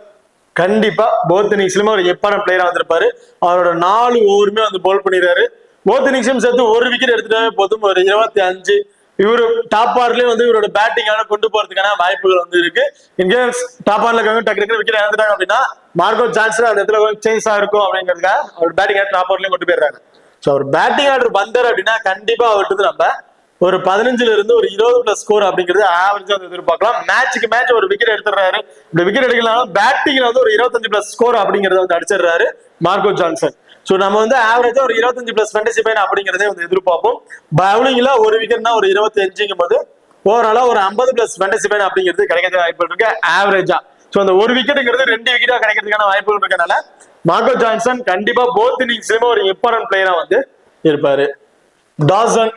கண்டிப்பா போத் இன்னிங்ஸ்லயுமே ஒரு இம்பார்ட்டன்ட் பிளேயரா வந்திருப்பாரு. அவரோட 4 ஓவருமே வந்து பவுல் பண்ணிடுறாரு. போத் இன்னிங்ஸும் சேர்த்து ஒரு விக்கெட் எடுத்துட்டாவே போதும் ஒரு 25. இவரு டாப் ஆர்லயே வந்து இவரோட பேட்டிங்கான கொண்டு போறதுக்கான வாய்ப்புகள் வந்து இருக்கு. இன்கேஸ் டாப் ஆர்ல இருக்காங்க டக்கு விக்கெட் இழந்துட்டாங்க அப்படின்னா மார்கோ ஜான்சன் அந்த இடத்துல சேஞ்சா இருக்கும் அப்படிங்கிறதுக்காக அவர் பேட்டிங் ஆர்டர் டாப் ஆர்லயும் கொண்டு போயிடுறாங்க. ஸோ அவர் பேட்டிங் ஆர்டர் வந்தார் அப்படின்னா கண்டிப்பா அவர்கிட்ட நம்ம ஒரு 15ல இருந்து ஒரு 20+ ஸ்கோர் அப்படிங்கிறது ஆவரேஜா வந்து எதிர்பார்க்கலாம். மேட்சுக்கு மேட்ச் ஒரு விக்கெட் எடுத்துறாரு. இந்த விக்கெட் எடுக்கலாம் பேட்டிங்ல வந்து ஒரு 25+ ஸ்கோர் அப்படிங்கறத வந்து அடிச்சிடுறாரு மார்கோ ஜான்சன். சோ நம்ம வந்து ஆவரேஜா ஒரு 25+ ஃபேண்டசி பாயிண்ட் அப்படிங்கறதே வந்து எதிர்பார்ப்போம். பவுலிங்ல ஒரு விக்கெட்னா ஒரு 25ங்கும் போது ஓவராலா ஒரு 50+ ஃபேண்டசி பாயிண்ட் அப்படிங்கிறது கிடைக்கிறது வாய்ப்பு இருக்கு ஆவரேஜா. சோ அந்த ஒரு விக்கெட்டுங்கிறது 2 விக்கெட்டா கிடைக்கிறதுக்கான வாய்ப்புகள் இருக்கனால மார்கோ ஜான்சன் கண்டிப்பா போத் இன்னிங்ஸ்லயுமே ஒரு இம்பார்ட்டன்ட் பிளேயரா வந்து இருப்பாரு. Dawson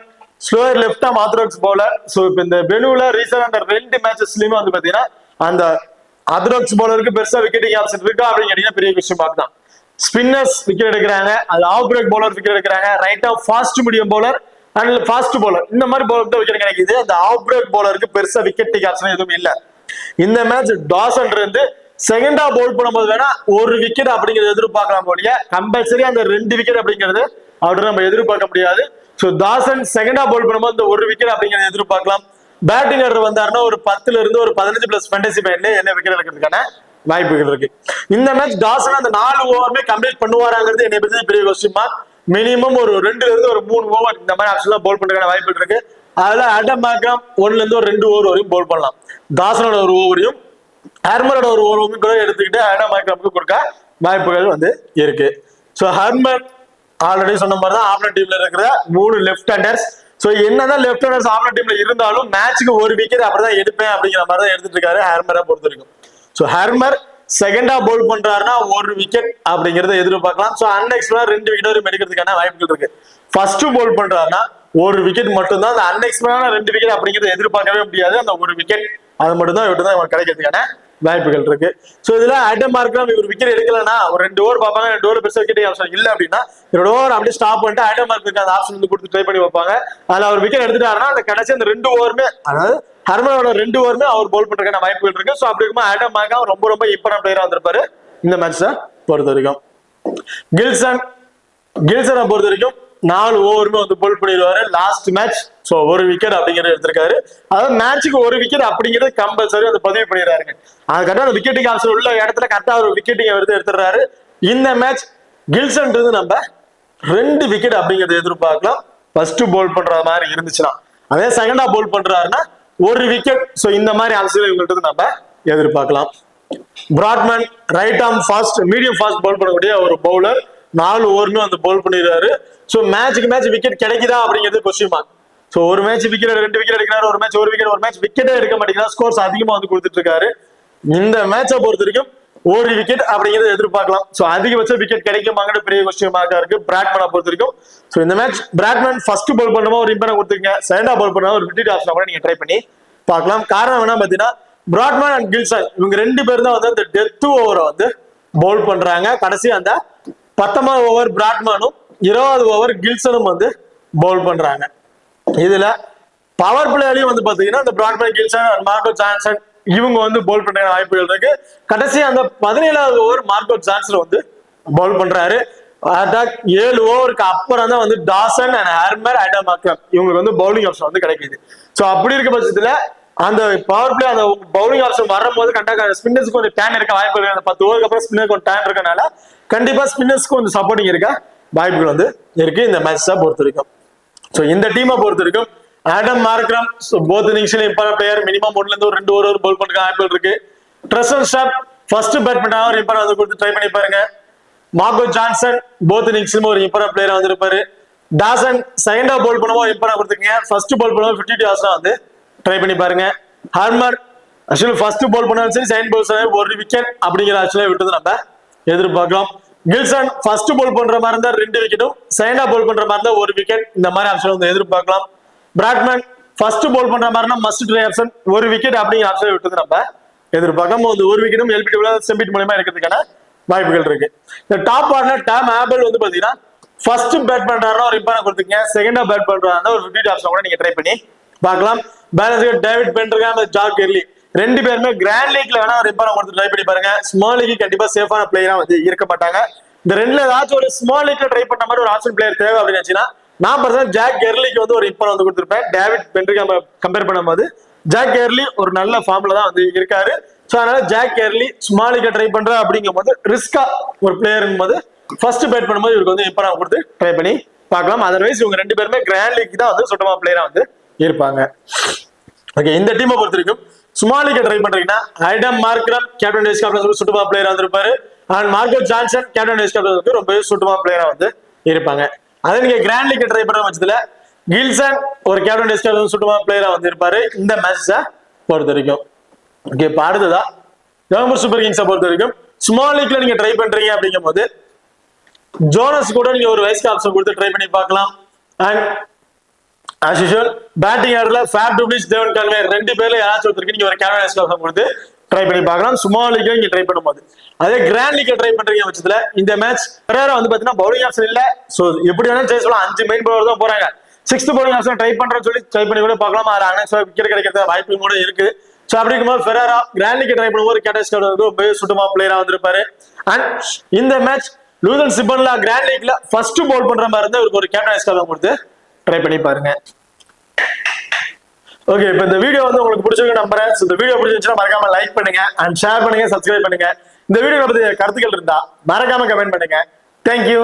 slower left arm orthodox bowler. So இப்போ இந்த பெனுல ரீசன் அந்த 2 மேட்சஸ்லயுமே வந்து பாத்தீங்கன்னா அந்த ஆர்த்தடாக்ஸ் பவுலருக்கு பெருசா விக்கெட்டிங் ஆப்ஷன் இருக்கா அப்படின்னு கேட்டீங்கன்னா பெரிய விஷயம் பார்க்கலாம். ஸ்பின்னர்ஸ் விக்கெட் எடுக்கிறாங்க, அது ஆஃப் பிரேக் பவுலர் விக்கெட் எடுக்கிறாங்க, right off fast medium bowler and fast bowler இந்த மாதிரி பவுலர் தான் விக்கெட் கிடைக்குது. அந்த ஆஃப் பிரேக் பவுலருக்கு பெருசா விக்கெட்டிங் ஆப்ஷன் எதுவும் இல்ல. இந்த மேட்ச் டாசன் இருந்து செகண்டா பவுல் பண்ணும்போது வேணா ஒரு விக்கெட் அப்படிங்கிறது எதிர்பார்க்கலாம் போலிய கம்பல்சரி அந்த 2 விக்கெட் அப்படிங்கிறது அவரு நம்ம எதிர்பார்க்க முடியாது. சோ தாசன் செகண்டா பவுல் பண்ணும்போது இந்த ஒரு விக்கெட் அப்படிங்கிறத எதிர்பார்க்கலாம். பேட்டிங் ஆர்டர் வந்தாருன்னா ஒரு 10ல இருந்து ஒரு 15+ ஃபேண்டசி பாயிண்ட்ல என்ன விக்கெட் எடுக்கிறதுக்கான வாய்ப்புகள் இருக்கு. இந்த மேட்ச் டாசன் அந்த 4 ஓவருமே கம்ப்ளீட் பண்ணுவாராங்கிறது என்னை பத்தி பெரிய கொஸ்டின் மார்க். மினிமம் ஒரு 2ல இருந்து ஒரு 3 ஓவர் இந்த மாதிரி ஆப்ஷன்லாம் பவுல் பண்றதுக்கான வாய்ப்புகள் இருக்கு. அதுல ஆடம் மார்க்ரம் 1ல இருந்து ஒரு 2 ஓவர் வரையும் பவுல் பண்ணலாம். தாசனோட ஒரு ஓவரையும் ஹெர்மனோட ஒரு ஓவரும் கூட எடுத்துக்கிட்டு ஆடம் மார்க்ரம்க்கு கொடுக்க வாய்ப்புகள் வந்து இருக்கு. சோ ஹெர்மன் ஆல்ரெடி சொன்ன மாதிரி தான் ஆப்னர் டீம்ல இருக்கிற 3 லெஃப்ட் ஹேண்டர்ஸ். சோ என்னதான் லெஃப்ட் ஹேண்டர்ஸ் ஆப்னர் டீம்ல இருந்தாலும் மேட்சுக்கு ஒரு விக்கெட் அப்படிதான் எடுப்பேன் அப்படிங்கிற மாதிரி தான் எடுத்துட்டு இருக்காரு ஹெர்மரை பொறுத்த வரைக்கும். சோ ஹெர்மர் செகண்டா பவுல் பண்றாருன்னா ஒரு விக்கெட் அப்படிங்கறத எதிர்பார்க்கலாம். சோ அன்எக்ஸ்பெக்டட் 2 விக்கெட் வரை எடுக்கிறதுக்கான வாய்ப்புகள் இருக்கு. ஃபர்ஸ்ட் பவுல் பண்றாருன்னா ஒரு விக்கெட் மட்டும் தான். அந்த அன்எக்ஸ்பெக்டடான 2 விக்கெட் அப்படிங்கறத எதிர்பார்க்கவே முடியாது. அந்த ஒரு விக்கெட் அது மட்டும் தான் இவருக்கு கிடைக்கிறதுக்கான வாய்ப்புகள் இருக்கு. சோ இதுல ஆடம் மார்க்ரம் இவர் விக்கெட் எடுக்கலன்னா ஒரு 2 ஓவர் பார்ப்பாங்க. 2 ஓவர் பெருசா விக்கெட் ஆப்ஷன் இல்ல அப்படின்னா 2 ஓவர் அப்படியே ஸ்டாப் பண்ணிட்டு ஆடம் மார்க்ருக்கு அந்த ஆப்ஷன் வந்து கொடுத்து ட்ரை பண்ணி வைப்பாங்க. அதுல அவர் விக்கெட் எடுத்துட்டாருன்னா அந்த கடைசி அந்த 2 ஓவருமே, அதாவது ஹர்மனோட 2 ஓவருமே அவர் பவுல் பண்றதுக்கான வாய்ப்புகள் இருக்கு. சோ அப்படி இருக்கும்போது ஆடம் மார்க்ரம் ரொம்ப ரொம்ப இம்பார்ட்டன்ட் பிளேயரா வந்திருப்பாரு இந்த மேட்சை பொறுத்த வரைக்கும். கில்சனை பொறுத்த வரைக்கும் 4 ஓவருமே வந்து பவுல் பண்ணிடுவாரு லாஸ்ட் மேட்ச். சோ ஒரு விக்கெட் அப்படிங்கறது எடுத்திருக்காரு. அதாவது மேட்சுக்கு ஒரு விக்கெட் அப்படிங்கிறது கம்பல்சரி வந்து பதிவு பண்ணிடுறாருங்க. அதுக்கப்புறம் அந்த விக்கெட்டிங் ஆப்ஷன் உள்ள இடத்துல கரெக்டா ஒரு விக்கெட்டிங் எடுத்துடுறாரு. இந்த மேட்ச் கில்சன் நம்ம 2 விக்கெட் அப்படிங்கறத எதிர்பார்க்கலாம் ஃபர்ஸ்ட் பவுல் பண்ற மாதிரி இருந்துச்சுன்னா. அதே செகண்டா பவுல் பண்றாருன்னா ஒரு விக்கெட். சோ இந்த மாதிரி ஆப்ஷன் இவங்கள்ட்ட நம்ம எதிர்பார்க்கலாம். Bradman right arm fast medium fast bowl பண்ணக்கூடிய ஒரு பவுலர். 4 ஓவருமே வந்து பவுல் பண்ணிடுறாரு. சோ மேட்சுக்கு மேட்ச் விக்கெட் கிடைக்குதா அப்படிங்கிறது கொஸ்டின் மார்க். சோ ஒரு மேட்ச் விக்கெட் 2 விக்கெட் எடுக்கிறாரு, ஒரு மேட்ச் ஒரு மேட்ச் விக்கெட்டே எடுக்க மாட்டேங்கிறார். ஸ்கோர்ஸ் அதிகமா வந்து கொடுத்துட்டு இருக்காரு. இந்த மேட்சை பொறுத்த வரைக்கும் ஒரு விக்கெட் அப்படிங்கிறத எதிர்பார்க்கலாம். சோ அதிகபட்ச விக்கெட் கிடைக்குமாங்கிற பெரிய கொஸ்டின் மார்க்கா இருக்கு பிராட்மேனை பொறுத்த வரைக்கும். சோ இந்த மேட்ச் பிராட்மேன் ஃபர்ஸ்ட் பவுல் பண்ணும்போது ஒரு இம்பார்ட்டன் கொடுத்துருங்க, செகண்டா பவுல் பண்ணா ஒரு விக்கெட் ஆப்ஷன் கூட நீங்க ட்ரை பண்ணி பார்க்கலாம். காரணம் என்ன பாத்தீங்கன்னா பிராட்மேன் அண்ட் கில்சன் இவங்க 2 பேரும் தான் வந்து அந்த டெத் ஓவரை வந்து பவுல் பண்றாங்க. கடைசி அந்த 19வது ஓவர் பிராட்மேனும் 20வது ஓவர் கில்சனும் வந்து பவுல் பண்றாங்க. இதுல பவர் பிளேலையும் வந்து பாத்தீங்கன்னா இந்த பிராட்மேன், கில்சன், மார்க்கோ ஜான்சன் இவங்க வந்து பவுல் பண்ற வாய்ப்புகள் இருக்கு. கடைசி அந்த 17வது ஓவர் மார்க்கோ ஜான்சன் வந்து பவுல் பண்றாரு. 7 ஓவருக்கு அப்புறம் தான் வந்து டாசன் அண்ட் ஹர்மர், ஆடம் மார்க்ரம் இவங்களுக்கு வந்து பவுலிங் ஆப்ஷன் வந்து கிடைக்குது. சோ அப்படி இருக்க பட்சத்துல அந்த பவர் பிளே அந்த பவுலிங் ஆப்ஷன் வரும்போது கண்டிப்பா ஸ்பின்னர்ஸ்க்கு கொஞ்சம் டேன் இருக்க வாய்ப்பு இருக்கு. அந்த 10 ஓவருக்கு அப்புறம் ஸ்பின்னருக்கு கொஞ்சம் டேன் இருக்கனால கண்டிப்பா ஸ்பின்னர்ஸ்க்கு கொஞ்சம் சப்போர்ட்டிங் இருக்க வாய்ப்புகள் வந்து இருக்கு இந்த மேட்சை பொறுத்த வரைக்கும். சோ இந்த டீமை பொறுத்த வரைக்கும் ஆடம் மார்க்ரம் போத் இன்னிங்ஸ்ல இம்பார்ட்டன்ட் பிளேயர். மினிமம் 1ல இருந்து ஒரு 2 ஓவர் பவுல் பண்ற வாய்ப்புகள் இருக்கு. ட்ரெசல் ஸ்டாப் ஃபர்ஸ்ட் பேட்மேன் ஒரு இம்பார்ட்டன்ட் வந்து கொடுத்து ட்ரை பண்ணி பாருங்க. மார்க்கோ ஜான்சன் போத் இன்னிங்ஸ்லயும் ஒரு இம்பார்ட்டன்ட் பிளேயரா வந்திருப்பாரு. டாசன் செகண்டா பவுல் பண்ணும்போது இம்பார்ட்டன்ட் கொடுத்துருக்கீங்க. ஃபர்ஸ்ட் பவுல் பண்ணும்போது 52 ஹவர்ஸ் வந்து ட்ரை பண்ணி பாருங்க. ஹர்மர் ஆக்சுவலி ஃபர்ஸ்ட் பவுல் பண்ணாலும் சரி செகண்ட் பவுல் சரி ஒரு விக்கெட் அப்படிங்கிற ஆக்சுவலா விட்டு நம்ம எதிர்பார்க்கலாம். கில்சன் ஃபர்ஸ்ட் பவுல் பண்ற மாதிரி இருந்தா 2 விக்கெட்டும், செகண்டா பவுல் பண்ற மாதிரி இருந்தா ஒரு விக்கெட் இந்த மாதிரி ஆப்ஷன் வந்து எதிர்பார்க்கலாம். பிராட்மேன் ஃபர்ஸ்ட் பவுல் பண்ற மாதிரினா மஸ்ட் ட்ரை ஆப்ஷன் ஒரு விக்கெட் அப்படிங்கிற ஆப்ஷன் விட்டு நம்ம எதிர்பார்க்கலாம். ஒரு விக்கெட்டும் எல்பிடி செம்பிட் மூலமா இருக்கிறதுக்கான வாய்ப்புகள் இருக்கு. இந்த டாப் ஆர்டர்ல டாம் ஆபல் வந்து பாத்தீங்கன்னா ஃபர்ஸ்ட் பேட் பண்றாருன்னா ஒரு இம்பார்ட்டன்ட் கொடுத்துங்க, செகண்டா பேட் பண்றாருன்னா ஒரு 50 ஆப்ஷன் கூட நீங்க ட்ரை பண்ணி பார்க்கலாம். பேலன்ஸ் டேவிட் பென்டர்காம், ஜாக் கெர்லி 2 பேருமே கிராண்ட் லீக்ல வேணா ஒரு இம்பார்ட்டன்ட் கொடுத்து ட்ரை பண்ணி பாருங்க. ஸ்மால் லீக் கண்டிப்பா சேஃபான பிளேயரா வந்து இருக்க மாட்டாங்க. இந்த 2ல ஏதாச்சும் ஒரு ஸ்மால் லீக்ல ட்ரை பண்ண மாதிரி ஒரு ஆப்ஷன் பிளேயர் தேவை அப்படின்னு நினைச்சீங்கன்னா நான் பர்சனல் ஜாக் கெர்லிக்கு வந்து ஒரு இம்பார்ட்டன்ட் வந்து கொடுத்துருப்பேன். டேவிட் பென்டர்காம் கம்பேர் பண்ணும்போது ஜாக் கெர்லி ஒரு நல்ல ஃபார்ம்ல தான் வந்து இருக்காரு. சோ அதனால ஜாக் கெர்லி ஸ்மால் லீக்ல ட்ரை பண்ற அப்படிங்கும் போது ரிஸ்கா ஒரு பிளேயருங்கும் போது ஃபர்ஸ்ட் பேட் பண்ணும்போது இவருக்கு வந்து இம்பார்ட்டன்ட் கொடுத்து ட்ரை பண்ணி பார்க்கலாம். அதர்வைஸ் இவங்க 2 பேருமே கிராண்ட் லீக் தான் வந்து சுத்தமா பிளேயரா வந்து இருப்பாங்க. ஓகே, இந்த டீமை பொறுத்த வரைக்கும் ஸ்மால் லீக் ட்ரை பண்றீங்கன்னா Adam Markram captain vice captain சுத்தமா பிளேயரா வந்திருப்பாரு. And Marco Jansen captain vice captain ரொம்ப சுத்தமா பிளேயரா வந்து இருப்பாங்க. அதே நீங்க கிராண்ட் லீக் ட்ரை பண்ற பட்சத்துல கில்சன் ஒரு கேப்டன் வைஸ் கேப்டன் சுத்தமா பிளேயரா வந்து இருப்பாரு இந்த மேட்சை பொறுத்த வரைக்கும். ஓகே, இப்ப அடுத்ததா ஜோஹர் சூப்பர் கிங்ஸை பொறுத்த வரைக்கும் ஸ்மால் லீக்ல நீங்க ட்ரை பண்றீங்க அப்படிங்கும் போது ஜோனஸ் கூட நீங்க ஒரு வைஸ் ஆப்ஷன் கொடுத்து ட்ரை பண்ணி பார்க்கலாம். அண்ட் as usual பேட்டிங் ஆர்டர்ல ஃபேப் டுப்ளிஸ், தேவன் கால்வே 2 பேர்ல யாராச்சும் ஒருத்தருக்கு நீங்க ஒரு கேப்டன் வைஸ் கேப்டன் கொடுத்து ட்ரை பண்ணி பார்க்கலாம் ஸ்மால் லீக்ல நீங்க ட்ரை பண்ணும்போது. அதே கிராண்ட் லீக்ல ட்ரை பண்றீங்க பட்சத்துல இந்த மேட்ச் பெரேரா வந்து பாத்தீங்கன்னா பவுலிங் ஆப்ஷன் இல்ல. சோ எப்படி வேணாலும் ட்ரை சொல்லலாம். 5 மெயின் பவுலர் தான் போறாங்க. 6th பவுலிங் ஆப்ஷன் ட்ரை பண்றேன்னு சொல்லி ட்ரை பண்ணி கூட பார்க்கலாம். அது அனேக்ஸா விக்கெட் கிடைக்கிறது வாய்ப்பு கூட இருக்கு. சோ அப்படி இருக்கும்போது பெரேரா கிராண்ட் லீக் ட்ரை பண்ணும்போது கேப்டன் வைஸ் கேப்டன் ரொம்ப சுத்தமா பிளேயரா வந்திருப்பாரு. அண்ட் இந்த மேட்ச் லூதன் சிபன்லா கிராண்ட் லீக்ல ஃபர்ஸ்ட் பவுல் பண்ற மாதிரி இருந்தா ஒரு கேப்டன் வைஸ் கேப்டன் கொடுத்து ட்ரை பண்ணி பாருங்க. ஓகே, இப்போ இந்த வீடியோ வந்து உங்களுக்கு பிடிச்சிருக்கு நம்புறேன். இந்த வீடியோ பிடிச்சிருந்துச்சுன்னா மறக்காம லைக் பண்ணுங்க அண்ட் ஷேர் பண்ணுங்க, சப்ஸ்கிரைப் பண்ணுங்க. இந்த வீடியோ பத்தி கருத்துக்கள் இருந்தா மறக்காம கமெண்ட் பண்ணுங்க. தேங்க்யூ.